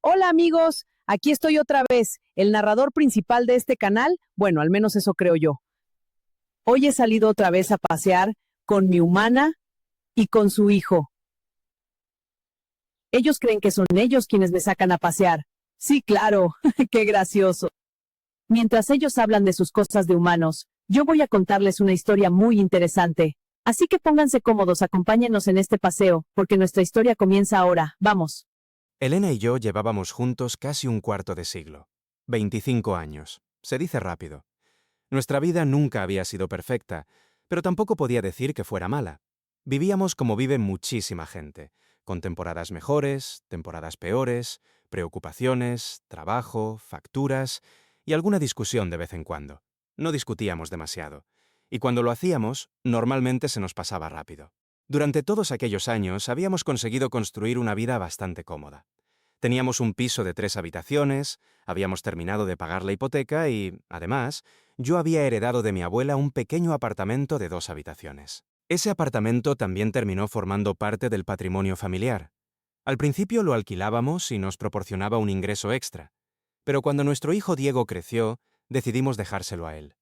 Hola amigos, aquí estoy otra vez, el narrador principal de este canal, bueno, al menos eso creo yo. Hoy he salido otra vez a pasear con mi humana y con su hijo. Ellos creen que son ellos quienes me sacan a pasear. Sí, claro, qué gracioso. Mientras ellos hablan de sus cosas de humanos, yo voy a contarles una historia muy interesante. Así que pónganse cómodos, acompáñenos en este paseo, porque nuestra historia comienza ahora. Vamos. Elena y yo llevábamos juntos casi un cuarto de siglo. 25 años. Se dice rápido. Nuestra vida nunca había sido perfecta, pero tampoco podía decir que fuera mala. Vivíamos como vive muchísima gente, con temporadas mejores, temporadas peores, preocupaciones, trabajo, facturas y alguna discusión de vez en cuando. No discutíamos demasiado. Y cuando lo hacíamos, normalmente se nos pasaba rápido. Durante todos aquellos años habíamos conseguido construir una vida bastante cómoda. Teníamos un piso de 3 habitaciones, habíamos terminado de pagar la hipoteca y, además, yo había heredado de mi abuela un pequeño apartamento de 2 habitaciones. Ese apartamento también terminó formando parte del patrimonio familiar. Al principio lo alquilábamos y nos proporcionaba un ingreso extra, pero cuando nuestro hijo Diego creció, decidimos dejárselo a él.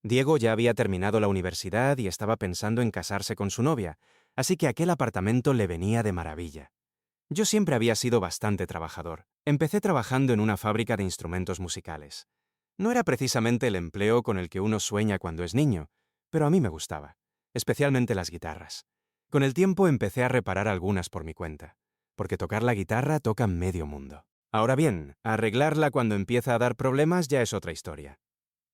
Diego ya había terminado la universidad y estaba pensando en casarse con su novia, así que aquel apartamento le venía de maravilla. Yo siempre había sido bastante trabajador. Empecé trabajando en una fábrica de instrumentos musicales. No era precisamente el empleo con el que uno sueña cuando es niño, pero a mí me gustaba, especialmente las guitarras. Con el tiempo empecé a reparar algunas por mi cuenta, porque tocar la guitarra toca medio mundo. Ahora bien, arreglarla cuando empieza a dar problemas ya es otra historia.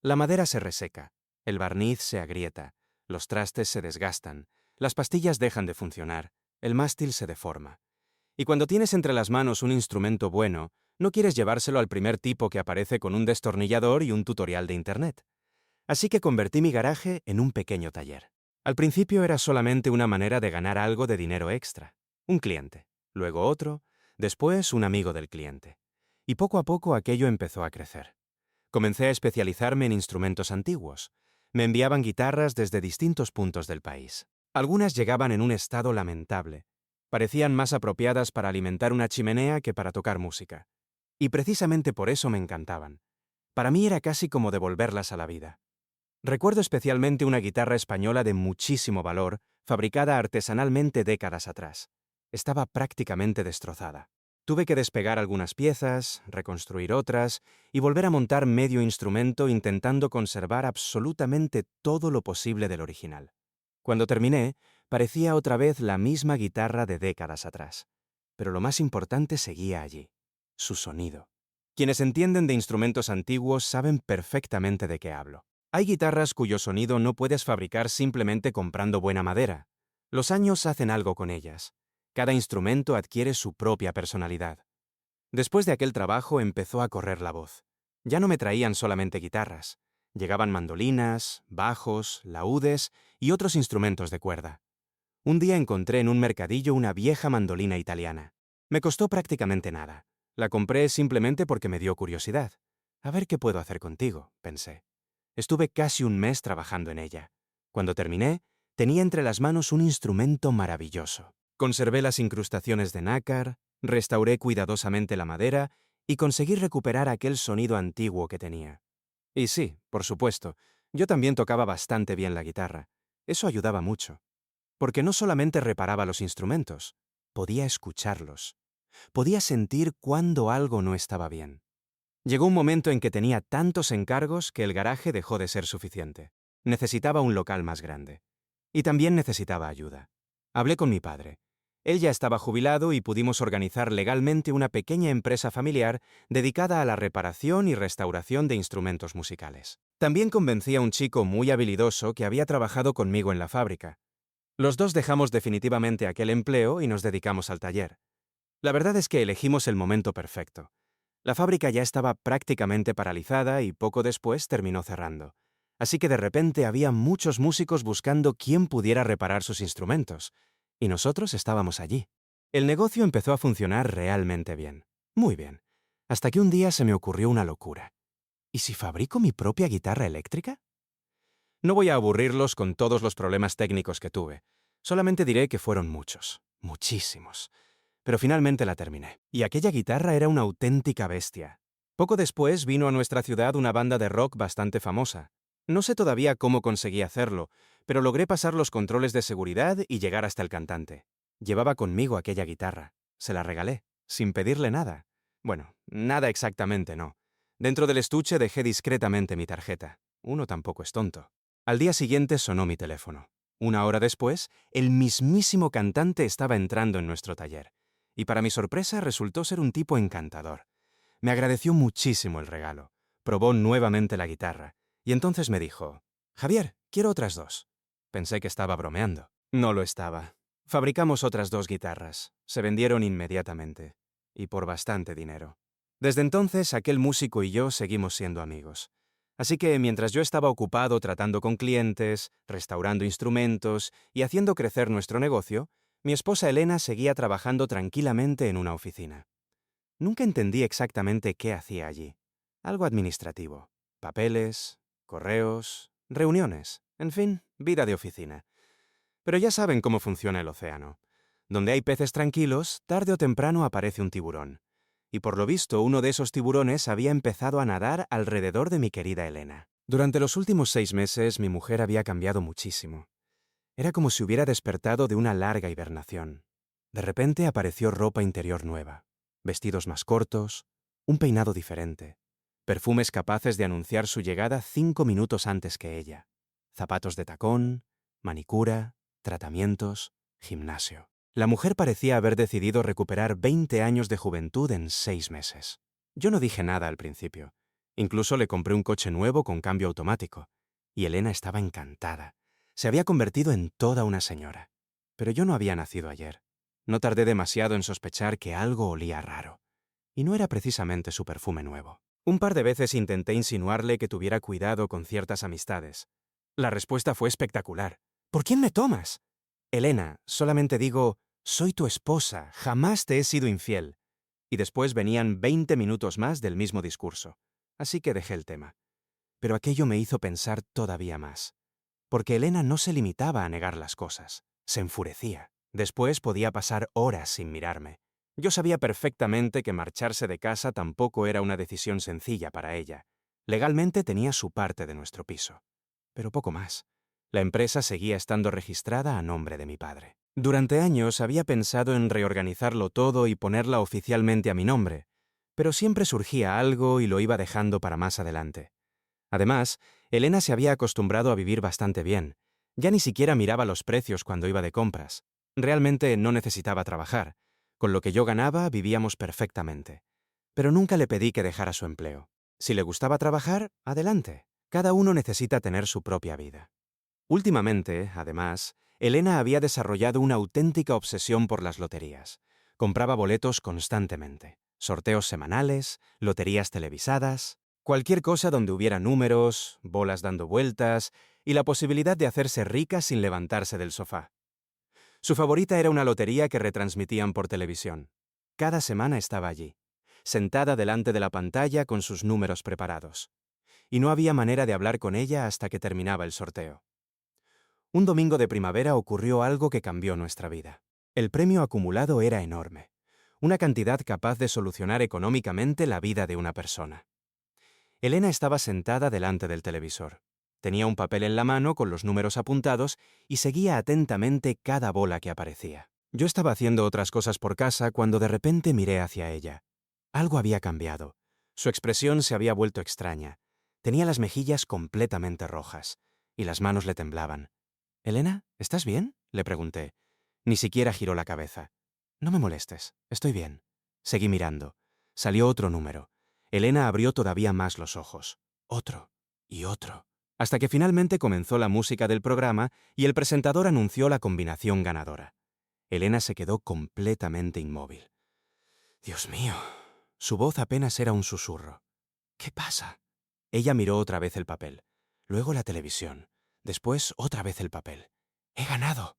La madera se reseca, el barniz se agrieta, los trastes se desgastan, las pastillas dejan de funcionar, el mástil se deforma. Y cuando tienes entre las manos un instrumento bueno, no quieres llevárselo al primer tipo que aparece con un destornillador y un tutorial de Internet. Así que convertí mi garaje en un pequeño taller. Al principio era solamente una manera de ganar algo de dinero extra. Un cliente, luego otro, después un amigo del cliente. Y poco a poco aquello empezó a crecer. Comencé a especializarme en instrumentos antiguos. Me enviaban guitarras desde distintos puntos del país. Algunas llegaban en un estado lamentable. Parecían más apropiadas para alimentar una chimenea que para tocar música. Y precisamente por eso me encantaban. Para mí era casi como devolverlas a la vida. Recuerdo especialmente una guitarra española de muchísimo valor, fabricada artesanalmente décadas atrás. Estaba prácticamente destrozada. Tuve que despegar algunas piezas, reconstruir otras y volver a montar medio instrumento intentando conservar absolutamente todo lo posible del original. Cuando terminé, parecía otra vez la misma guitarra de décadas atrás. Pero lo más importante seguía allí: su sonido. Quienes entienden de instrumentos antiguos saben perfectamente de qué hablo. Hay guitarras cuyo sonido no puedes fabricar simplemente comprando buena madera. Los años hacen algo con ellas. Cada instrumento adquiere su propia personalidad. Después de aquel trabajo empezó a correr la voz. Ya no me traían solamente guitarras. Llegaban mandolinas, bajos, laúdes y otros instrumentos de cuerda. Un día encontré en un mercadillo una vieja mandolina italiana. Me costó prácticamente nada. La compré simplemente porque me dio curiosidad. A ver qué puedo hacer contigo, pensé. Estuve casi un mes trabajando en ella. Cuando terminé, tenía entre las manos un instrumento maravilloso. Conservé las incrustaciones de nácar, restauré cuidadosamente la madera y conseguí recuperar aquel sonido antiguo que tenía. Y sí, por supuesto, yo también tocaba bastante bien la guitarra. Eso ayudaba mucho. Porque no solamente reparaba los instrumentos, podía escucharlos. Podía sentir cuando algo no estaba bien. Llegó un momento en que tenía tantos encargos que el garaje dejó de ser suficiente. Necesitaba un local más grande. Y también necesitaba ayuda. Hablé con mi padre. Él ya estaba jubilado y pudimos organizar legalmente una pequeña empresa familiar dedicada a la reparación y restauración de instrumentos musicales. También convencí a un chico muy habilidoso que había trabajado conmigo en la fábrica. Los dos dejamos definitivamente aquel empleo y nos dedicamos al taller. La verdad es que elegimos el momento perfecto. La fábrica ya estaba prácticamente paralizada y poco después terminó cerrando. Así que de repente había muchos músicos buscando quién pudiera reparar sus instrumentos. Y nosotros estábamos allí. El negocio empezó a funcionar realmente bien. Muy bien. Hasta que un día se me ocurrió una locura. ¿Y si fabrico mi propia guitarra eléctrica? No voy a aburrirlos con todos los problemas técnicos que tuve. Solamente diré que fueron muchos, muchísimos. pero finalmente la terminé. Y aquella guitarra era una auténtica bestia. Poco después vino a nuestra ciudad una banda de rock bastante famosa. No sé todavía cómo conseguí hacerlo, pero logré pasar los controles de seguridad y llegar hasta el cantante. Llevaba conmigo aquella guitarra. Se la regalé, sin pedirle nada. Bueno, nada exactamente, no. Dentro del estuche dejé discretamente mi tarjeta. Uno tampoco es tonto. Al día siguiente sonó mi teléfono. Una hora después, el mismísimo cantante estaba entrando en nuestro taller. Y para mi sorpresa resultó ser un tipo encantador. Me agradeció muchísimo el regalo. Probó nuevamente la guitarra. Y entonces me dijo, «Javier, quiero otras dos». Pensé que estaba bromeando. No lo estaba. Fabricamos otras 2 guitarras. Se vendieron inmediatamente. Y por bastante dinero. Desde entonces, aquel músico y yo seguimos siendo amigos. Así que mientras yo estaba ocupado tratando con clientes, restaurando instrumentos y haciendo crecer nuestro negocio, mi esposa Elena seguía trabajando tranquilamente en una oficina. Nunca entendí exactamente qué hacía allí. Algo administrativo. Papeles, correos, reuniones, en fin, vida de oficina. Pero ya saben cómo funciona el océano. Donde hay peces tranquilos, tarde o temprano aparece un tiburón. Y por lo visto, uno de esos tiburones había empezado a nadar alrededor de mi querida Elena. Durante los últimos 6 meses, mi mujer había cambiado muchísimo. Era como si hubiera despertado de una larga hibernación. De repente apareció ropa interior nueva, vestidos más cortos, un peinado diferente, perfumes capaces de anunciar su llegada 5 minutos antes que ella, zapatos de tacón, manicura, tratamientos, gimnasio. La mujer parecía haber decidido recuperar 20 años de juventud en 6 meses. Yo no dije nada al principio. Incluso le compré un coche nuevo con cambio automático. Y Elena estaba encantada. Se había convertido en toda una señora. Pero yo no había nacido ayer. No tardé demasiado en sospechar que algo olía raro. Y no era precisamente su perfume nuevo. Un par de veces intenté insinuarle que tuviera cuidado con ciertas amistades. La respuesta fue espectacular. «¿Por quién me tomas?» «Elena, solamente digo, soy tu esposa, jamás te he sido infiel». Y después venían 20 minutos más del mismo discurso. Así que dejé el tema. Pero aquello me hizo pensar todavía más. Porque Elena no se limitaba a negar las cosas, se enfurecía. Después podía pasar horas sin mirarme. Yo sabía perfectamente que marcharse de casa tampoco era una decisión sencilla para ella. Legalmente tenía su parte de nuestro piso. Pero poco más. La empresa seguía estando registrada a nombre de mi padre. Durante años había pensado en reorganizarlo todo y ponerla oficialmente a mi nombre, pero siempre surgía algo y lo iba dejando para más adelante. Además, Elena se había acostumbrado a vivir bastante bien. Ya ni siquiera miraba los precios cuando iba de compras. Realmente no necesitaba trabajar. Con lo que yo ganaba, vivíamos perfectamente. Pero nunca le pedí que dejara su empleo. Si le gustaba trabajar, adelante. Cada uno necesita tener su propia vida. Últimamente, además, Elena había desarrollado una auténtica obsesión por las loterías. Compraba boletos constantemente. Sorteos semanales, loterías televisadas, cualquier cosa donde hubiera números, bolas dando vueltas y la posibilidad de hacerse rica sin levantarse del sofá. Su favorita era una lotería que retransmitían por televisión. Cada semana estaba allí, sentada delante de la pantalla con sus números preparados. Y no había manera de hablar con ella hasta que terminaba el sorteo. Un domingo de primavera ocurrió algo que cambió nuestra vida. El premio acumulado era enorme, una cantidad capaz de solucionar económicamente la vida de una persona. Elena estaba sentada delante del televisor. Tenía un papel en la mano con los números apuntados y seguía atentamente cada bola que aparecía. Yo estaba haciendo otras cosas por casa cuando de repente miré hacia ella. Algo había cambiado. Su expresión se había vuelto extraña. Tenía las mejillas completamente rojas y las manos le temblaban. «¿Elena, estás bien?», le pregunté. Ni siquiera giró la cabeza. «No me molestes, estoy bien». Seguí mirando. Salió otro número. Elena abrió todavía más los ojos. Otro y otro. Hasta que finalmente comenzó la música del programa y el presentador anunció la combinación ganadora. Elena se quedó completamente inmóvil. «Dios mío». Su voz apenas era un susurro. «¿Qué pasa?». Ella miró otra vez el papel. Luego la televisión. Después otra vez el papel. «He ganado».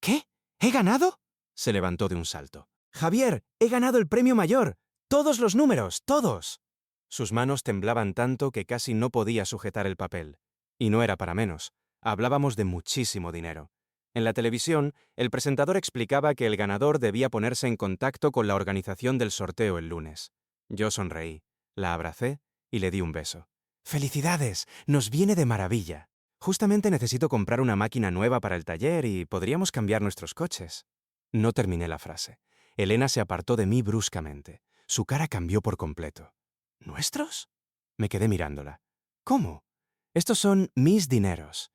«¿Qué? ¿He ganado?». Se levantó de un salto. «Javier, he ganado el premio mayor. Todos los números, todos». Sus manos temblaban tanto que casi no podía sujetar el papel. Y no era para menos. Hablábamos de muchísimo dinero. En la televisión, el presentador explicaba que el ganador debía ponerse en contacto con la organización del sorteo el lunes. Yo sonreí, la abracé y le di un beso. ¡Felicidades! ¡Nos viene de maravilla! Justamente necesito comprar una máquina nueva para el taller y podríamos cambiar nuestros coches. No terminé la frase. Elena se apartó de mí bruscamente. Su cara cambió por completo. ¿Nuestros? Me quedé mirándola. ¿Cómo? Estos son mis dineros.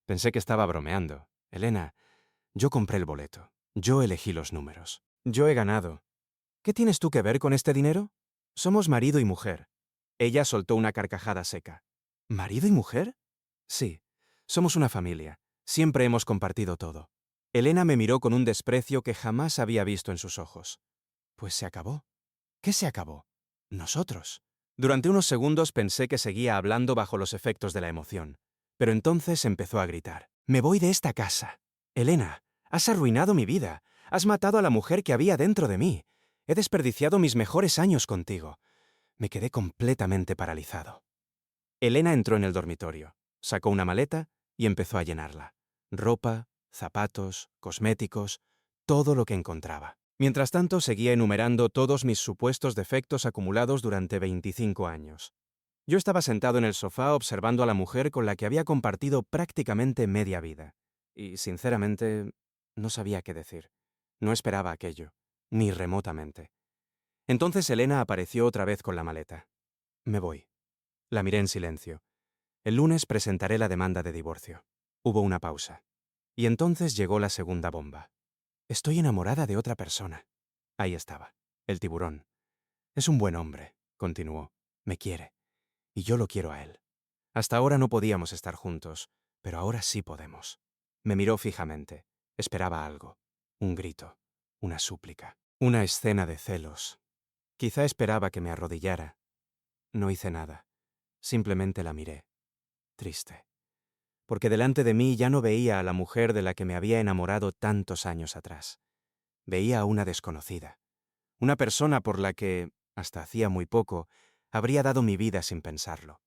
Pensé que estaba bromeando. Elena, yo compré el boleto. Yo elegí los números. Yo he ganado. ¿Qué tienes tú que ver con este dinero? Somos marido y mujer. Ella soltó una carcajada seca. ¿Marido y mujer? Sí. Somos una familia. Siempre hemos compartido todo. Elena me miró con un desprecio que jamás había visto en sus ojos. Pues se acabó. ¿Qué se acabó? Nosotros. Durante unos segundos pensé que seguía hablando bajo los efectos de la emoción, pero entonces empezó a gritar. «Me voy de esta casa. Elena, has arruinado mi vida. Has matado a la mujer que había dentro de mí. He desperdiciado mis mejores años contigo». Me quedé completamente paralizado. Elena entró en el dormitorio, sacó una maleta y empezó a llenarla. Ropa, zapatos, cosméticos, todo lo que encontraba. Mientras tanto, seguía enumerando todos mis supuestos defectos acumulados durante 25 años. Yo estaba sentado en el sofá observando a la mujer con la que había compartido prácticamente media vida. Y, sinceramente, no sabía qué decir. No esperaba aquello, ni remotamente. Entonces Elena apareció otra vez con la maleta. Me voy. La miré en silencio. El lunes presentaré la demanda de divorcio. Hubo una pausa. Y entonces llegó la segunda bomba. Estoy enamorada de otra persona. Ahí estaba, el tiburón. Es un buen hombre, continuó. Me quiere. Y yo lo quiero a él. Hasta ahora no podíamos estar juntos, pero ahora sí podemos. Me miró fijamente. Esperaba algo. Un grito. Una súplica. Una escena de celos. Quizá esperaba que me arrodillara. No hice nada. Simplemente la miré. Triste. Porque delante de mí ya no veía a la mujer de la que me había enamorado tantos años atrás. Veía a una desconocida. Una persona por la que, hasta hacía muy poco, habría dado mi vida sin pensarlo.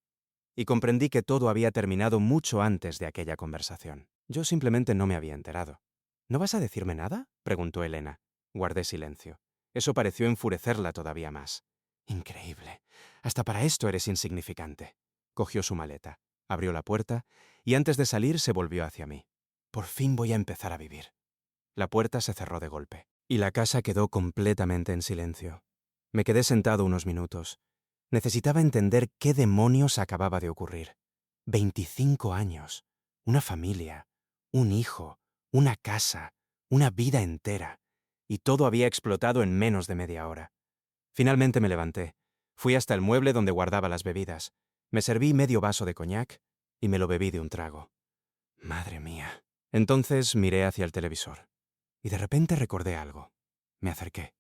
Y comprendí que todo había terminado mucho antes de aquella conversación. Yo simplemente no me había enterado. ¿No vas a decirme nada?, preguntó Elena. Guardé silencio. Eso pareció enfurecerla todavía más. Increíble. Hasta para esto eres insignificante. Cogió su maleta, abrió la puerta y antes de salir se volvió hacia mí. Por fin voy a empezar a vivir. La puerta se cerró de golpe y la casa quedó completamente en silencio. Me quedé sentado unos minutos. Necesitaba entender qué demonios acababa de ocurrir. 25 años, una familia, un hijo, una casa, una vida entera. Y todo había explotado en menos de media hora. Finalmente me levanté. Fui hasta el mueble donde guardaba las bebidas. Me serví medio vaso de coñac y me lo bebí de un trago. Madre mía. Entonces miré hacia el televisor. Y de repente recordé algo. Me acerqué.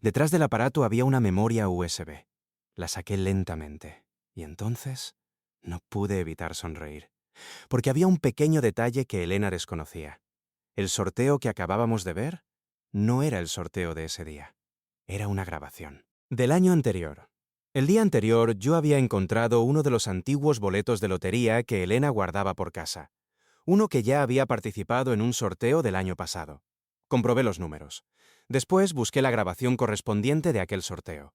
Detrás del aparato había una memoria USB. La saqué lentamente. Y entonces no pude evitar sonreír. Porque había un pequeño detalle que Elena desconocía. El sorteo que acabábamos de ver no era el sorteo de ese día. Era una grabación. Del año anterior. El día anterior yo había encontrado uno de los antiguos boletos de lotería que Elena guardaba por casa. Uno que ya había participado en un sorteo del año pasado. Comprobé los números. Después busqué la grabación correspondiente de aquel sorteo.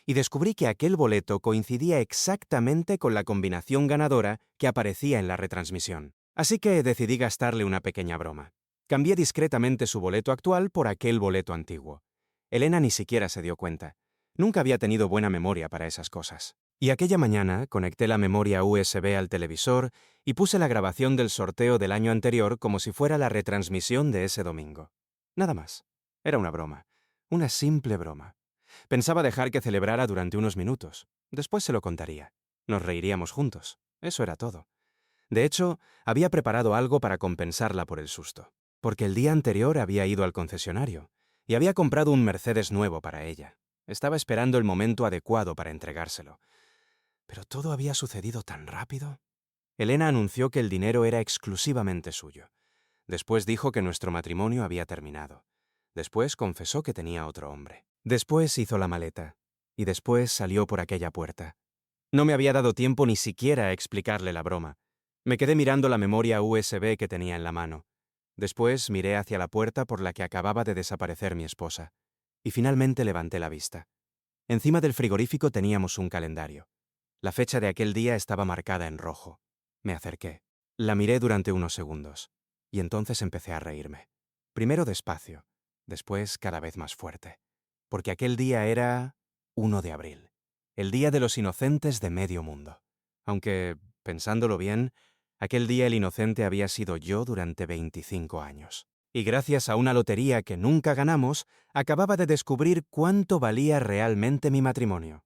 Y descubrí que aquel boleto coincidía exactamente con la combinación ganadora que aparecía en la retransmisión. Así que decidí gastarle una pequeña broma. Cambié discretamente su boleto actual por aquel boleto antiguo. Elena ni siquiera se dio cuenta. Nunca había tenido buena memoria para esas cosas. Y aquella mañana conecté la memoria USB al televisor y puse la grabación del sorteo del año anterior como si fuera la retransmisión de ese domingo. Nada más. Era una broma. Una simple broma. Pensaba dejar que celebrara durante unos minutos. Después se lo contaría. Nos reiríamos juntos. Eso era todo. De hecho, había preparado algo para compensarla por el susto. Porque el día anterior había ido al concesionario y había comprado un Mercedes nuevo para ella. Estaba esperando el momento adecuado para entregárselo. Pero todo había sucedido tan rápido. Elena anunció que el dinero era exclusivamente suyo. Después dijo que nuestro matrimonio había terminado. Después confesó que tenía otro hombre. Después hizo la maleta. Y después salió por aquella puerta. No me había dado tiempo ni siquiera a explicarle la broma. Me quedé mirando la memoria USB que tenía en la mano. Después miré hacia la puerta por la que acababa de desaparecer mi esposa, y finalmente levanté la vista. Encima del frigorífico teníamos un calendario. La fecha de aquel día estaba marcada en rojo. Me acerqué. La miré durante unos segundos, y entonces empecé a reírme. Primero despacio, después cada vez más fuerte. Porque aquel día era 1 de abril, el Día de los Inocentes de medio mundo. Aunque, pensándolo bien, aquel día el inocente había sido yo durante 25 años. Y gracias a una lotería que nunca ganamos, acababa de descubrir cuánto valía realmente mi matrimonio.